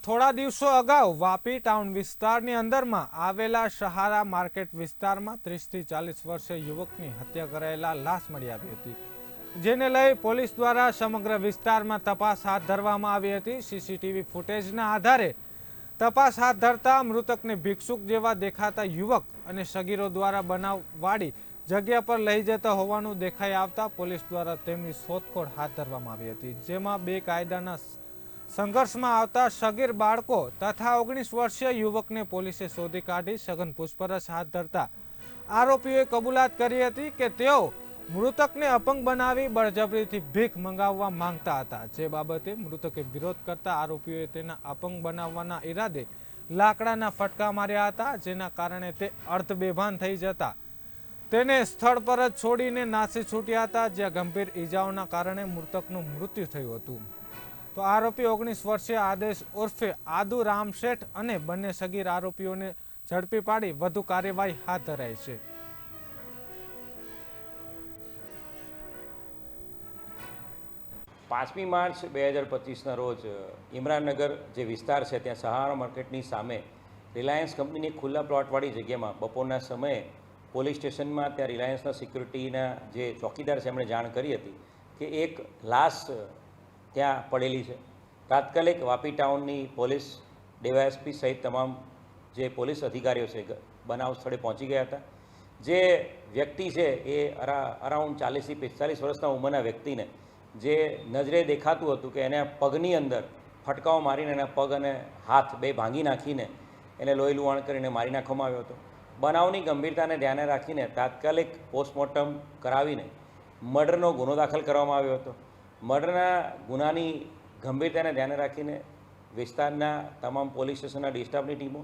થોડા દિવસો અગાઉ વાપી ટાઉન વિસ્તારની અંદરમાં આવેલા સહારા માર્કેટ વિસ્તારમાં 30 થી 40 વર્ષીય યુવકની હત્યા કરાયેલા લાશ મળી આવી હતી, જેને લઈ પોલીસ દ્વારા સમગ્ર વિસ્તારમાં તપાસ હાથ ધરવામાં આવી હતી। સીસીટીવી ફૂટેજના આધારે તપાસ હાથ ધરતા મૃતકને ભિક્ષુક જેવા દેખાતા યુવક અને સગીરો દ્વારા બનાવવાળી જગ્યા પર લઈ જતા હોવાનું દેખાઈ આવતા પોલીસ દ્વારા તેમની શોધખોળ હાથ ધરવામાં આવી હતી, જેમાં બે કાયદાના સંઘર્ષમાં આવતા સગીર બાળકો તથા 19 વર્ષીય યુવકને પોલીસે શોધી કાઢી સઘન પૂછપરછ હાથ ધરતા આરોપીઓએ કબૂલાત કરી હતી કે તેઓ મૃતકને અપંગ બનાવી બળજબરીથી ભીખ મંગાવવા માંગતા હતા, જે બાબતે મૃતકે વિરોધ કરતા આરોપીઓએ તેના અપંગ બનાવવાના ઈરાદે લાકડાના ફટકા માર્યા હતા, જેના કારણે તે અર્ધ બેભાન થઈ જતા તેને સ્થળ પર જ છોડીને નાસી છૂટ્યા હતા, જ્યાં ગંભીર ઈજાઓના કારણે મૃતકનું મૃત્યુ થયું હતું। તો આરોપી 19 વર્ષીય આદેશ ઉર્ફે આદુ રામશેઠ અને બંને સગીર આરોપીઓને ઝડપી પાડી વધુ કાર્યવાહી હાથ ધરાઈ છે। 5મી માર્ચ 2025ના રોજ ઇમરાનનગર જે વિસ્તાર છે ત્યાં સહારા માર્કેટની સામે રિલાયન્સ કંપનીની ખુલ્લા પ્લોટવાળી જગ્યામાં બપોરના સમયે પોલીસ સ્ટેશનમાં ત્યાં રિલાયન્સના સિક્યુરિટીના જે ચોકીદાર છે એમણે જાણ કરી હતી કે એક લાશ ત્યાં પડેલી છે। તાત્કાલિક વાપી ટાઉનની પોલીસ ડીવાયએસપી સહિત તમામ જે પોલીસ અધિકારીઓ છે બનાવ સ્થળે પહોંચી ગયા હતા। જે વ્યક્તિ છે એ અરાઉન્ડ 40 થી 45 વર્ષના ઉંમરના વ્યક્તિને જે નજરે દેખાતું હતું કે એને પગની અંદર ફટકાઓ મારીને એના પગ અને હાથ બે ભાંગી નાખીને એને લોહી લુહાણ કરીને મારી નાખવામાં આવ્યો હતો। બનાવની ગંભીરતાને ધ્યાને રાખીને તાત્કાલિક પોસ્ટમોર્ટમ કરાવીને મર્ડરનો ગુનો દાખલ કરવામાં આવ્યો હતો। મર્ડરના ગુનાની ગંભીરતાને ધ્યાને રાખીને વિસ્તારના તમામ પોલીસ સ્ટેશનના ડિસ્ટાફની ટીમો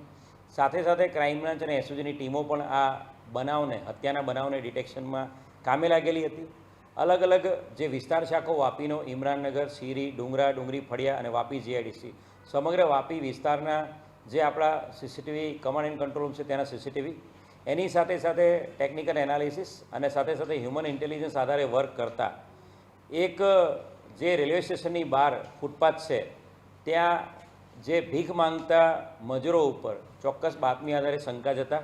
સાથે સાથે ક્રાઇમ બ્રાન્ચ અને એસઓજીની ટીમો પણ આ બનાવને હત્યાના બનાવને ડિટેક્શનમાં કામે લાગેલી હતી। અલગ અલગ જે વિસ્તાર છે આખો વાપીનો ઇમરાનનગર, સીરી, ડુંગરા, ડુંગરી, ફળિયા અને વાપી જીઆઈડીસી સમગ્ર વાપી વિસ્તારના જે આપણા CCTV command and control room છે ત્યાંના સીસીટીવી એની સાથે સાથે ટેકનિકલ એનાલિસિસ અને સાથે સાથે હ્યુમન ઇન્ટેલિજન્સ આધારે વર્ક કરતા એક જે રેલવે સ્ટેશનની બહાર ફૂટપાથ છે ત્યાં જે ભીખ માંગતા મજૂરો ઉપર ચોક્કસ બાતમી આધારે શંકા જતા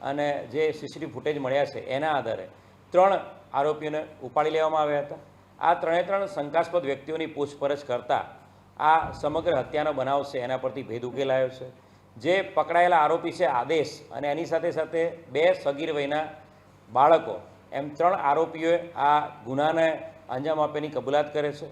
અને જે સીસીટીવી ફૂટેજ મળ્યા છે એના આધારે 3 આરોપીઓને ઉપાડી લેવામાં આવ્યા હતા। આ 3 શંકાસ્પદ વ્યક્તિઓની પૂછપરછ કરતા આ સમગ્ર હત્યાનો બનાવ છે એના પરથી ભેદ ઉકેલાયો છે। જે પકડાયેલા આરોપી છે આદેશ અને એની સાથે સાથે 2 સગીર વયના બાળકો એમ 3 આરોપીઓએ આ ગુનાને અંજામ આપવાની કબૂલાત કરે છે।